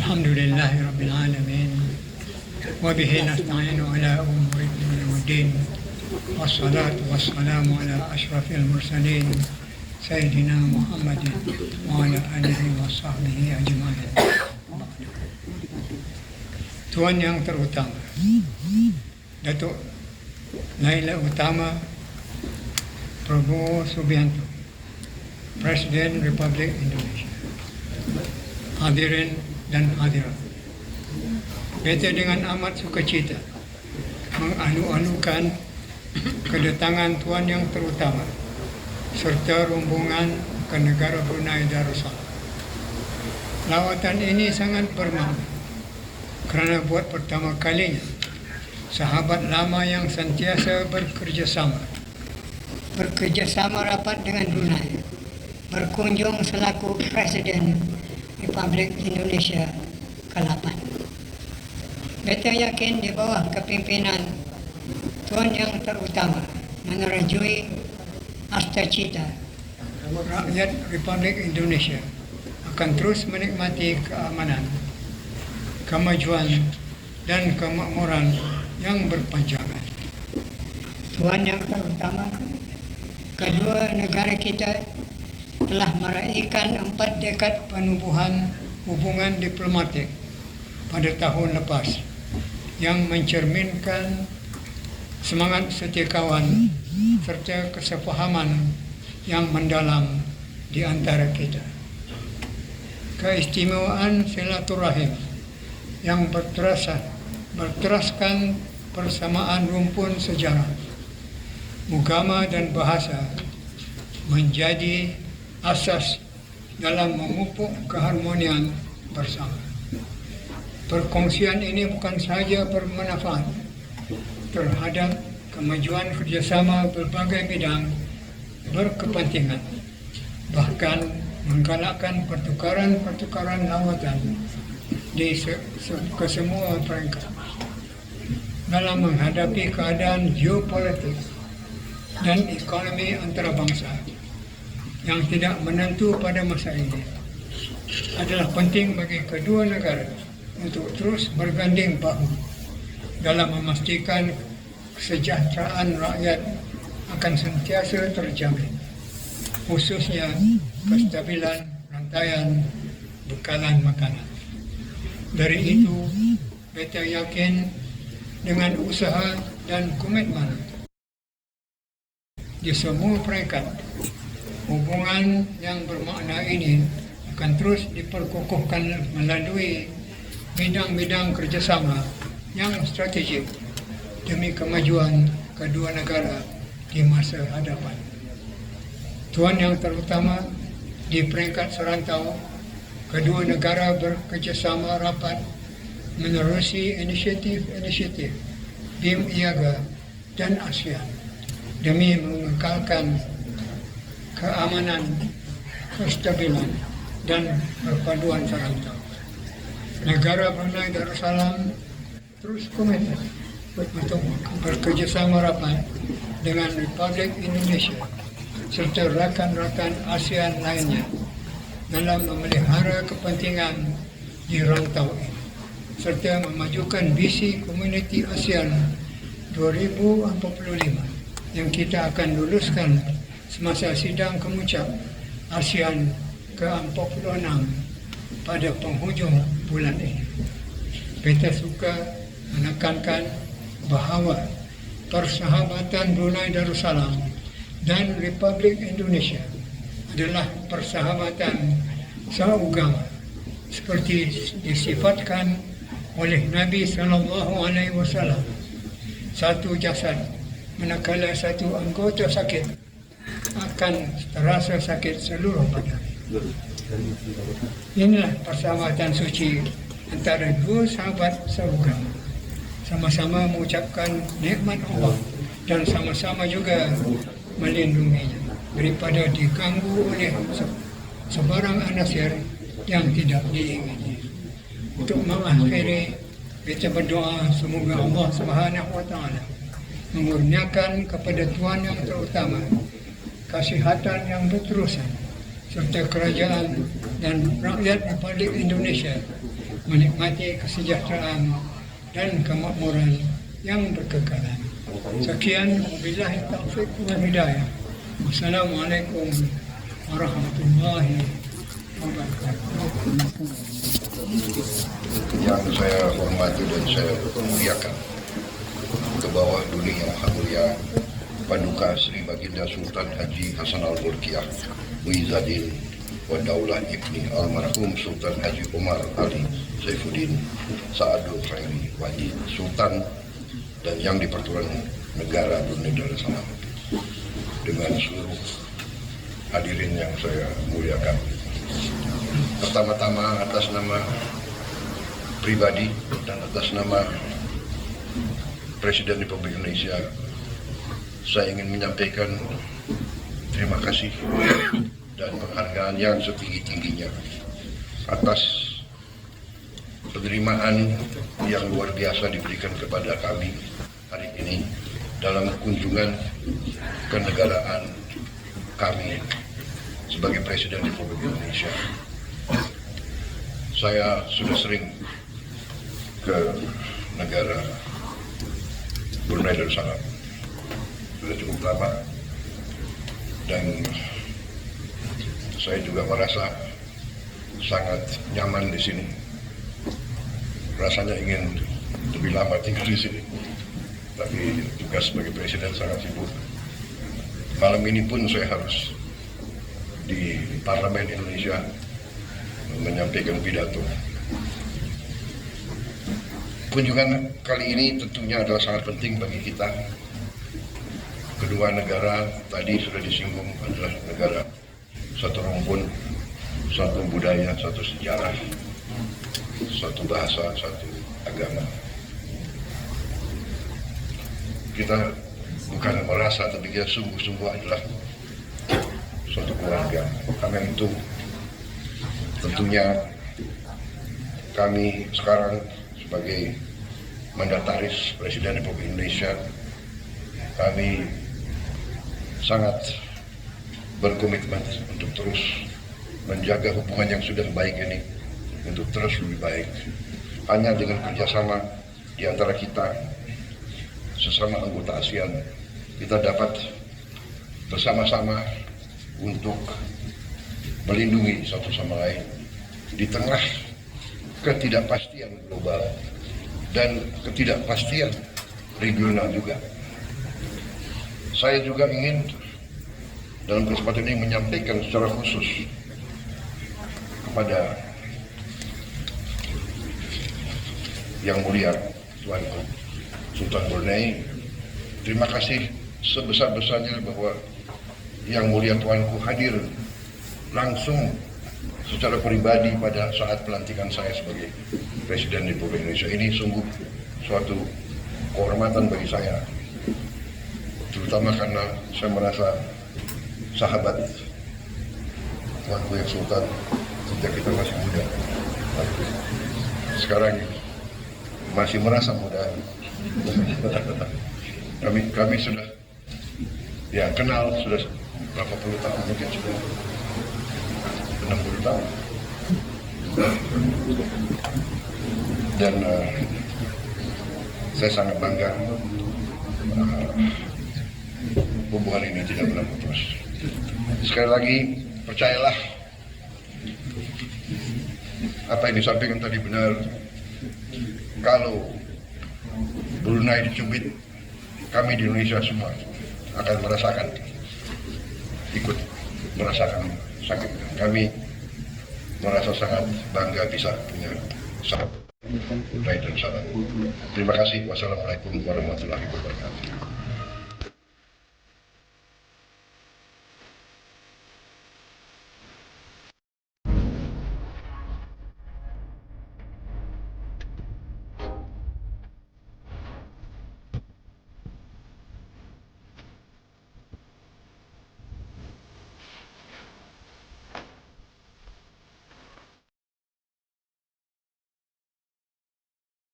الحمد لله رب العالمين وبه نستعين على أمور الدين والدين والصلاة والسلام على أشرف المرسلين سيدنا محمد وعلى آله وصحبه أجمعين. Tuan yang terutama, Datuk Laila Utama Prabowo Subianto, Presiden Republik Indonesia, hadirin dan hadirat, beta dengan amat sukacita mengalu-alukan kedatangan Tuan yang terutama serta rombongan ke negara Brunei Darussalam. Lawatan ini sangat bermakna kerana buat pertama kalinya sahabat lama yang sentiasa bekerjasama rapat dengan Brunei berkunjung selaku Presiden Republik Indonesia ke-8. Beta yakin di bawah kepimpinan Tuan yang terutama menerjui asta-cita rakyat Republik Indonesia akan terus menikmati keamanan, kemajuan dan kemakmuran yang berpanjangan. Tuan yang terutama, kedua negara kita telah meraihkan 4 dekad penubuhan hubungan diplomatik pada tahun lepas yang mencerminkan semangat setia kawan serta kesepahaman yang mendalam di antara kita. Keistimewaan silaturahim yang berteraskan persamaan rumpun sejarah, agama dan bahasa menjadi asas dalam memupuk keharmonian bersama. Perkongsian ini bukan sahaja bermanfaat terhadap kemajuan kerjasama berbagai bidang berkepentingan, bahkan menggalakkan pertukaran lawatan di kesemua peringkat dalam menghadapi keadaan geopolitik dan ekonomi antarabangsa yang tidak menentu pada masa ini. Adalah penting bagi kedua negara untuk terus berganding bahu dalam memastikan kesejahteraan rakyat akan sentiasa terjamin, khususnya kestabilan rantaian bekalan makanan. Dari itu, beta yakin dengan usaha dan komitmen di semua peringkat, hubungan yang bermakna ini akan terus diperkukuhkan melalui bidang-bidang kerjasama yang strategik demi kemajuan kedua negara di masa hadapan. Tuan yang terutama, di peringkat serantau, kedua negara bekerjasama rapat menerusi inisiatif BIM IAGA dan ASEAN demi mengekalkan keamanan, kestabilan dan perpaduan serantau. Negara Brunei Darussalam terus komitmen untuk bekerjasama rapat dengan Republik Indonesia serta rakan-rakan ASEAN lainnya dalam memelihara kepentingan di rantau ini serta memajukan visi Komuniti ASEAN 2045 yang kita akan luluskan semasa sidang kemuncak ASEAN ke-46 pada penghujung bulan ini. Beta suka menekankan bahawa persahabatan Brunei Darussalam dan Republik Indonesia adalah persahabatan seagama seperti disifatkan oleh Nabi SAW. Satu jasad manakala satu anggota sakit akan terasa sakit seluruh badan. Inilah persahabatan suci antara dua sahabat seagama, sama-sama mengucapkan nikmat Allah dan sama-sama juga melindunginya daripada diganggu oleh sebarang anasir yang tidak diingini. Untuk mengakhiri, kita berdoa semoga Allah SWT mengurniakan kepada Tuan yang terutama kesihatan yang berterusan serta kerajaan dan rakyat Republik Indonesia menikmati kesejahteraan dan kemakmuran yang berkekalan. Sekian, wabillahi taufiq wal hidayah. Wassalamualaikum warahmatullahi wabarakatuh. Yang saya hormati dan saya muliakan, ke bawah dunia yang mulia Paduka Sri Baginda Sultan Haji Hasan Al-Bolkiah Muizzaddin wa Daulah Ibni Almarhum Sultan Haji Umar Ali Saifuddin Sa'adul Khairi Wajid Sultan dan yang dipertuan negara Brunei Darussalam, dengan seluruh hadirin yang saya muliakan. Pertama-tama atas nama pribadi dan atas nama Presiden Republik Indonesia, saya ingin menyampaikan terima kasih dan penghargaan yang setinggi-tingginya atas penerimaan yang luar biasa diberikan kepada kami hari ini dalam kunjungan kenegaraan kami sebagai Presiden Republik Indonesia. Saya sudah sering ke negara Brunei Darussalam, sudah cukup lama, dan saya juga merasa sangat nyaman di sini. Rasanya ingin lebih lama tinggal di sini, tapi tugas sebagai presiden sangat sibuk. Malam ini pun saya harus di Parlemen Indonesia menyampaikan pidato. Kunjungan kali ini tentunya adalah sangat penting bagi kita. Kedua negara tadi sudah disinggung adalah negara satu rumpun, satu budaya, satu sejarah, satu bahasa, satu agama. Kita bukan merasa, tapi kita sungguh-sungguh adalah suatu keluarga. Karena itu tentunya kami sekarang sebagai mandataris Presiden Republik Indonesia, kami sangat berkomitmen untuk terus menjaga hubungan yang sudah baik ini untuk terus lebih baik. Hanya dengan kerjasama di antara kita sesama anggota ASEAN, kita dapat bersama-sama untuk melindungi satu sama lain di tengah ketidakpastian global dan ketidakpastian regional juga. Saya juga ingin dalam kesempatan ini menyampaikan secara khusus kepada Yang Mulia Tuanku Sultan Brunei, terima kasih sebesar-besarnya bahwa Yang Mulia Tuanku hadir langsung secara pribadi pada saat pelantikan saya sebagai Presiden Republik Indonesia. Ini sungguh suatu kehormatan bagi saya, terutama karena saya merasa sahabat Tuanku yang Sultan sejak kita masih muda. Sekarang masih merasa muda. Kami sudah kenal sudah berapa puluh tahun, mungkin sudah 60 tahun. Dan saya sangat bangga hubungan ini tidak pernah putus. Sekali lagi, percayalah apa yang disampaikan tadi benar. Kalau Brunei dicubit, kami di Indonesia semua akan merasakan, ikut merasakan sakit. Kami merasa sangat bangga bisa punya sahabat Brunei Darussalam. Terima kasih. Wassalamualaikum warahmatullahi wabarakatuh.